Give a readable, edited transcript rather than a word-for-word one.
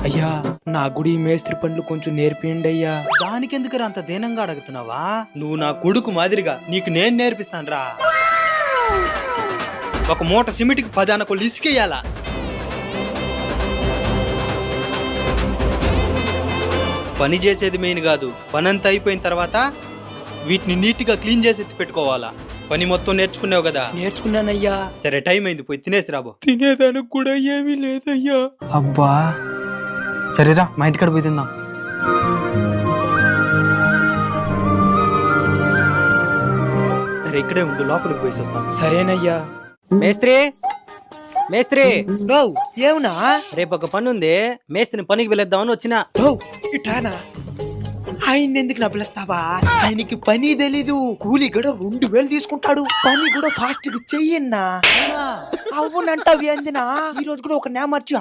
అయ్యా నా గుడి మేస్త్రి పనులు కొంచెం నేర్పియండి అయ్యా. దానికెందుకు అంత దీనంగా అడుగుతున్నావా? నువ్వు నా కొడుకు మాదిరిగా నీకు నేను నేర్పిస్తాను రా. ఒక మూట సిమెంట్కి 10 అనకొళ్ళు ఇసుకేయాలా. పని చేసేది మెయిన్ కాదు, పనంతా అయిపోయిన తర్వాత వీటిని నీట్గా క్లీన్ చేసి ఎత్తి పెట్టుకోవాలా. పని మొత్తం నేర్చుకున్నావు కదా? నేర్చుకున్నానయ్యా. సరే, టైం అయింది, పోయి తినేసి రాబో. తినేదానికి కూడా ఏమీ లేదయ్యా. అబ్బా, సరేరా మా ఇంటికాడ పోయి తిందాం. సరే, ఇక్కడే ఉండు, లోపలికి పోయి వస్తాం. సరేనయ్యా. మేస్త్రి మేస్త్రి ఏమునా? రేపు ఒక పని ఉంది, మేస్త్రిని పనికి పిలుద్దామని వచ్చిన. ఇటానా ఆయన ఎందుకు నా పిలుస్తావా? ఆయనకి పని తెలీదు, కూలి కూడా 2000 తీసుకుంటాడు. పని కూడా ఫాస్ట్ గా చెయ్యన్నా. అవునంటావు ఏందినా? ఈ రోజు కూడా ఒక నేమర్చి